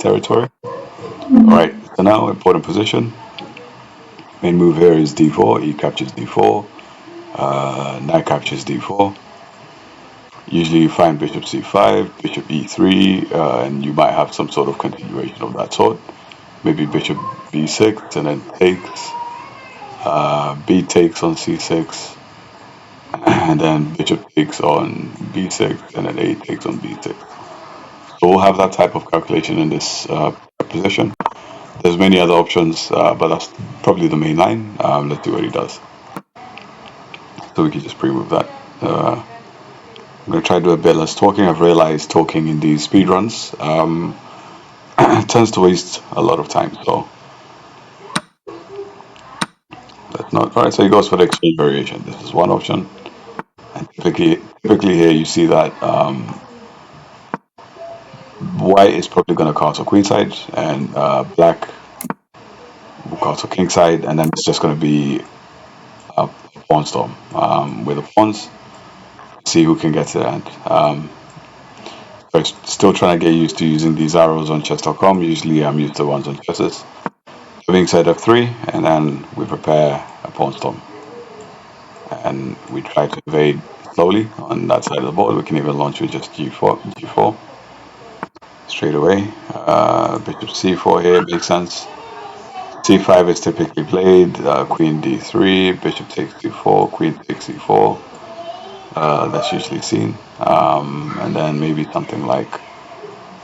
territory. Alright, so now important position. Main move here is d4, e captures d4, knight captures d4. Usually you find bishop c5, bishop e3, and you might have some sort of continuation of that sort. Maybe bishop b6 and then takes, b takes on c6, and then bishop takes on b6, and then a takes on b6. So we'll have that type of calculation in this position. There's many other options, but that's probably the main line. Let's see what he does. So we can just pre-move that. I'm going to try to do a bit less talking. I've realized talking in these speedruns tends to waste a lot of time. So that's not all right. So he goes for the exchange variation. This is one option, and typically here you see that white is probably going to castle queenside, and black will castle kingside, and then it's just going to be a pawn storm with the pawns. See who can get to the end. So still trying to get used to using these arrows on chess.com. Usually I'm used to ones on chesses. Having said f3, and then we prepare a pawn storm. And we try to evade slowly on that side of the board. We can even launch with just g4 straight away. Bishop c4 here makes sense. c5 is typically played. Queen d3, bishop takes d4, queen takes c4. That's usually seen. And then maybe something like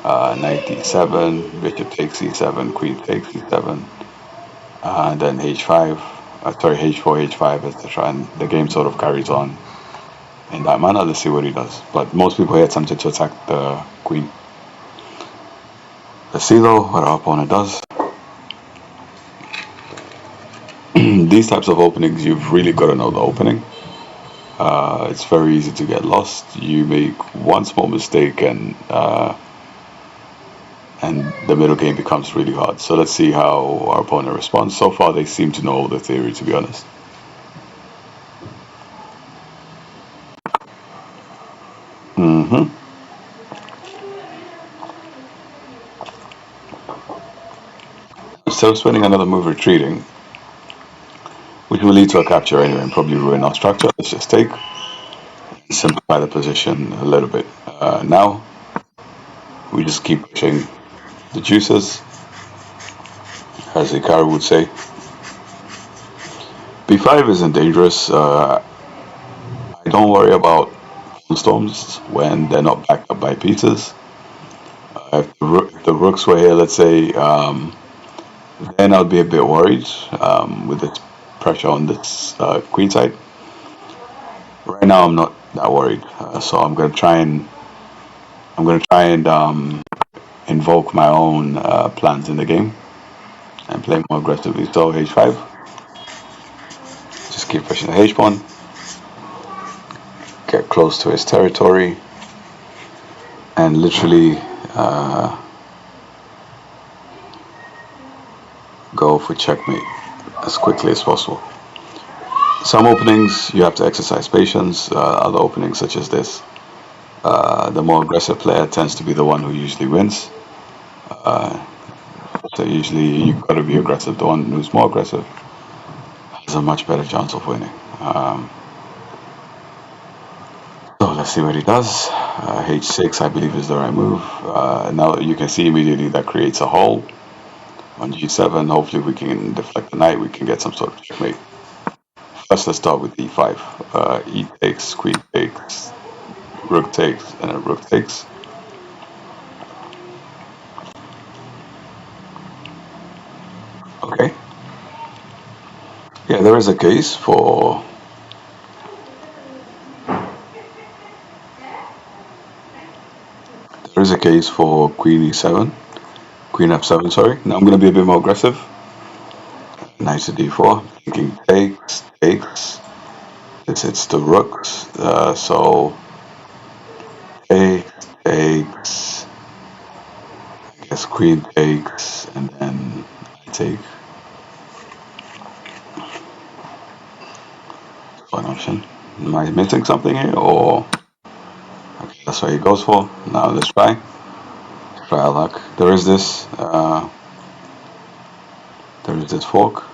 knight d7, bishop takes c7, queen takes c7, and then h5, h4, h5, etc. And the game sort of carries on in that manner. Let's see what he does. But most people here tempted to attack the queen. Let's see though what our opponent does. These types of openings, you've really got to know the opening. It's very easy to get lost. You make one small mistake and the middle game becomes really hard. So let's see how our opponent responds. So far, they seem to know the theory, to be honest. Mm-hmm. So spending another move retreating, which will lead to a capture anyway and probably ruin our structure. Let's just take, simplify the position a little bit. Now, we just keep pushing the juices, as Hikaru would say. B5 isn't dangerous. I don't worry about storms when they're not backed up by pieces. If the rooks were here, let's say, then I'd be a bit worried with this pressure on this queen side. Right now, I'm not that worried, so I'm gonna try and invoke my own plans in the game and play more aggressively. So h5, just keep pushing the h pawn, get close to his territory, and literally go for checkmate as quickly as possible. Some openings you have to exercise patience. Other openings such as this, the more aggressive player tends to be the one who usually wins. So usually you've got to be aggressive. The one who's more aggressive has a much better chance of winning. So let's see what he does. H6 I believe is the right move. Now you can see immediately that creates a hole on g7. Hopefully we can deflect the knight. We can get some sort of checkmate. First let's start with e5. E takes, queen takes, rook takes, and then rook takes. Okay. Yeah, there is a case for queen e7, queen f7. Sorry. Now I'm going to be a bit more aggressive. Knight to d4. Thinking takes. This hits the rooks. So takes. I guess queen takes, and then I take. One option. Am I missing something here, or okay, that's what he goes for. Now let's try. Try our luck. There is this. There is this fork,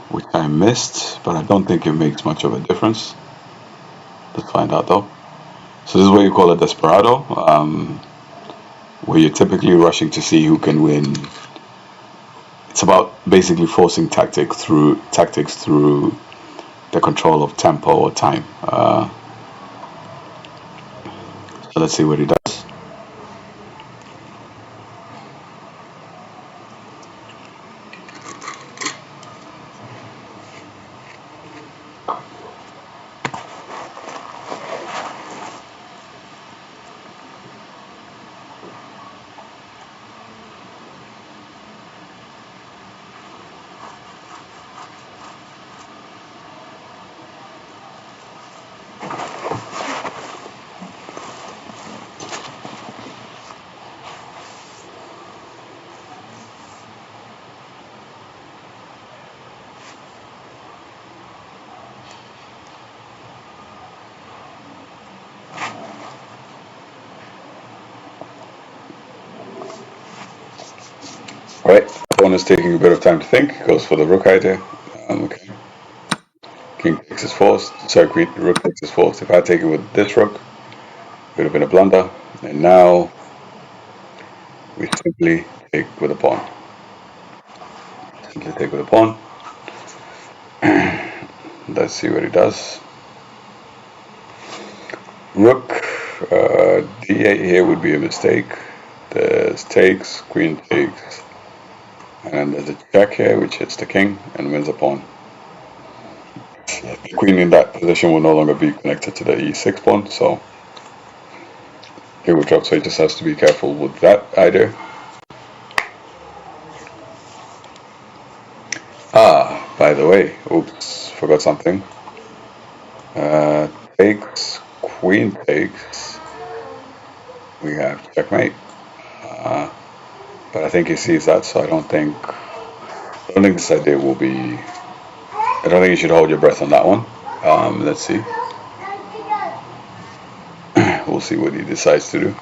which I missed, but I don't think it makes much of a difference. Let's find out though. So this is what you call a desperado, where you're typically rushing to see who can win. It's about basically forcing tactics through the control of tempo or time. So let's see what he does. Right, pawn is taking a bit of time to think. Goes for the rook idea. Okay. King takes his fourth. Sorry, queen. Rook takes his fourth. If I take it with this rook, it would have been a blunder. And now we simply take with a pawn. Simply take with a pawn. Let's see what he does. Rook d8 here would be a mistake. There's takes, queen takes, and there's a check here which hits the king and wins a pawn. The queen in that position will no longer be connected to the e6 pawn, so it will drop. So he just has to be careful with that idea. Ah, by the way, oops, forgot something. Takes, queen takes. We have checkmate. But I think he sees that, so I don't think this idea will be. I don't think you should hold your breath on that one. Let's see. We'll see what he decides to do.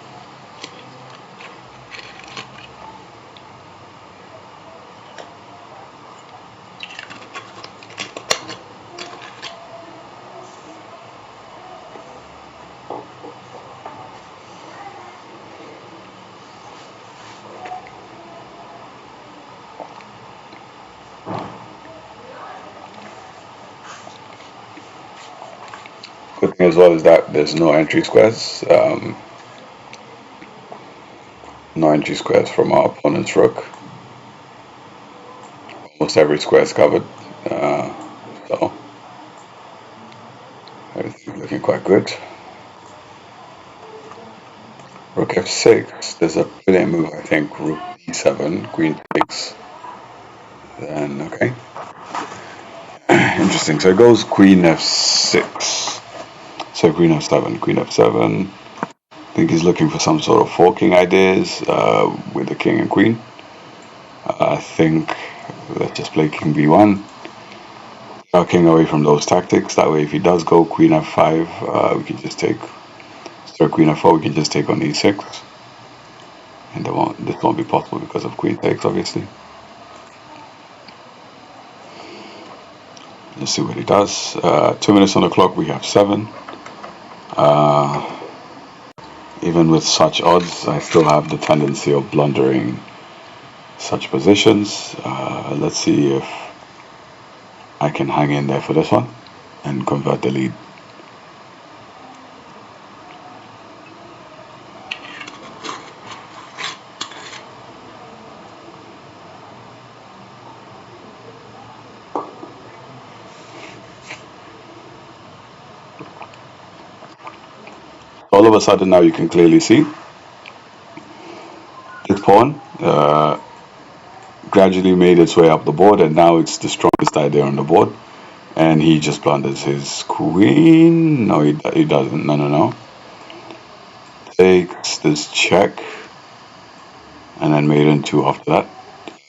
Good thing as well is that there's no entry squares. No entry squares from our opponent's rook. Almost every square is covered. So everything's looking quite good. Rook f6. There's a brilliant move, I think. Rook d7. Queen takes. Then okay. Interesting. So it goes queen f6. So queen f7. Queen f7. I think he's looking for some sort of forking ideas with the king and queen. I think let's just play king b1. Our king away from those tactics. That way, if he does go queen f5, we can just take. Start queen f4. We can just take on e6, and this won't be possible because of queen takes, obviously. Let's see what he does. 2 minutes on the clock. We have 7. Even with such odds, I still have the tendency of blundering such positions. Let's see if I can hang in there for this one and convert the lead. All of a sudden now you can clearly see this pawn gradually made its way up the board, and now it's the strongest idea on the board. And he just blunders his queen. No, he doesn't. No. Takes this check, and then made into after that.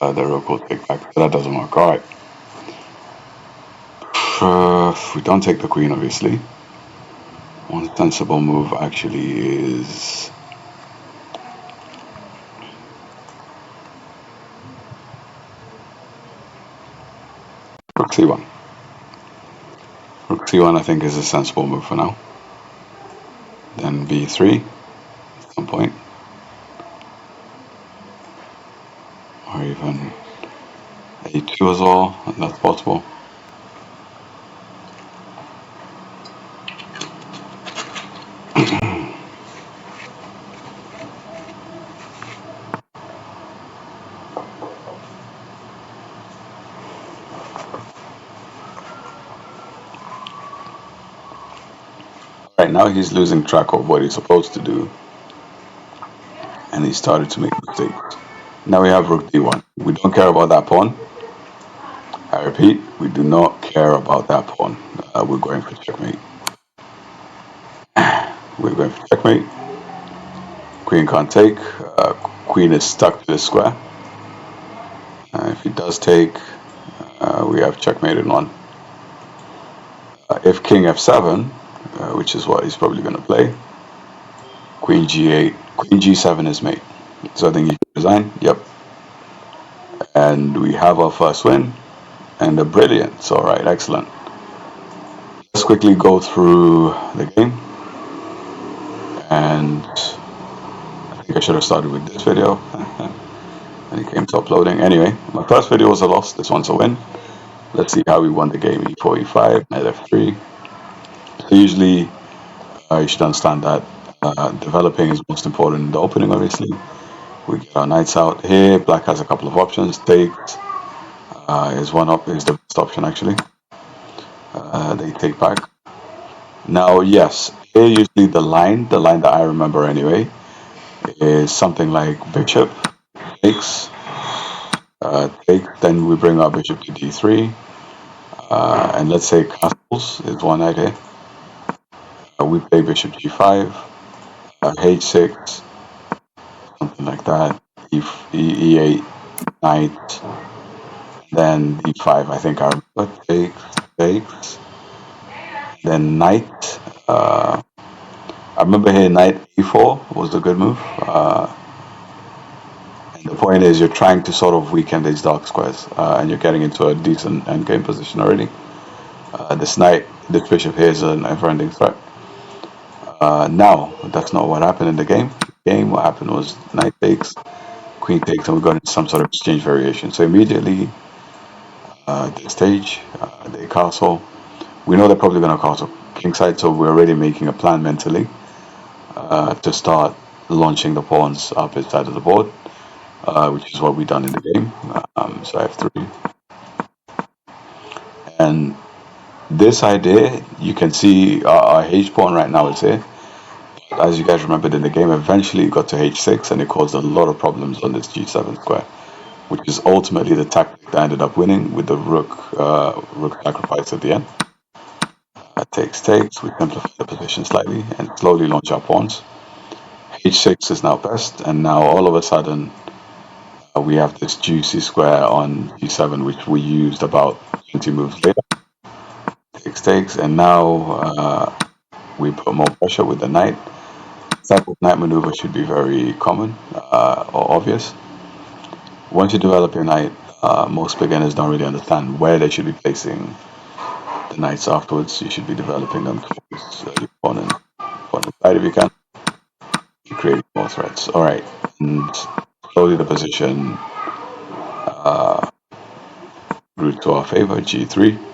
The rook will take back. So that doesn't work. All right. We don't take the queen, obviously. One sensible move actually is rook c1. Rook c1 I think is a sensible move for now. Then b3 at some point. Or even a2 as well, that's possible. Right now he's losing track of what he's supposed to do, and he started to make mistakes. Now we have rook d1. We don't care about that pawn. I repeat, we do not care about that pawn. We're going for checkmate. We're going for checkmate. Queen can't take. Queen is stuck to the square. If he does take, we have checkmate in one. If king f7, which is what he's probably going to play, queen g8, queen g7 is mate. So I think he can resign. Yep. And we have our first win. And a brilliant. All right, excellent. Let's quickly go through the game. And I think I should have started with this video. And it came to uploading. Anyway, my first video was a loss. This one's a win. Let's see how we won the game. e4, e5, knight f3. So usually, you should understand that developing is most important in the opening, obviously. We get our knights out here. Black has a couple of options. Takes is the best option, actually. They take back. Now, yes, here usually the line that I remember anyway, is something like bishop takes, then we bring our bishop to d3, and let's say castles is one idea. We play bishop g5, h6, something like that, e8, knight, then d5, I think I remember, takes, then knight, I remember here knight a4 was a good move. And the point is you're trying to sort of weaken these dark squares, and you're getting into a decent endgame position already. This bishop here is a never-ending threat. Now, that's not what happened in the game. What happened was knight takes, queen takes, and we got into some sort of exchange variation. So immediately, they stage, they castle. We know they're probably going to castle kingside, so we're already making a plan mentally to start launching the pawns up his side of the board, which is what we've done in the game. So I have 3. And this idea, you can see our h pawn right now is here. As you guys remembered in the game, eventually it got to h6 and it caused a lot of problems on this g7 square, which is ultimately the tactic that ended up winning with the rook sacrifice at the end. Takes, we simplify the position slightly and slowly launch our pawns. h6 is now best, and now all of a sudden we have this juicy square on g7, which we used about 20 moves later. Takes, and now we put more pressure with the knight. This type of knight maneuver should be very common or obvious. Once you develop your knight, most beginners don't really understand where they should be placing the knights afterwards. You should be developing them towards your opponent side if you can. You're creating more threats. Alright, and slowly the position grew to our favor, g3.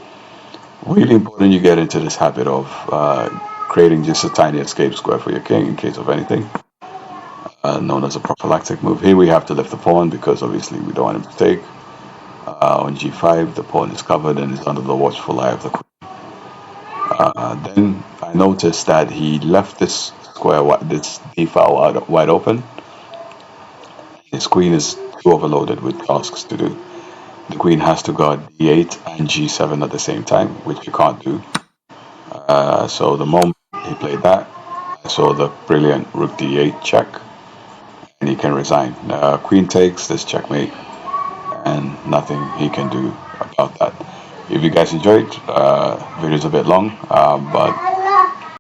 Really important you get into this habit of creating just a tiny escape square for your king in case of anything, known as a prophylactic move. Here we have to lift the pawn because obviously we don't want him to take. On g5, the pawn is covered and is under the watchful eye of the queen. Then I noticed that he left this square, this d file wide open. His queen is too overloaded with tasks to do. The queen has to guard d8 and g7 at the same time, which you can't do. So the moment he played that, I saw the brilliant rook d8 check, and he can resign. Queen takes, this checkmate, and nothing he can do about that. If you guys enjoyed, video's a bit long, but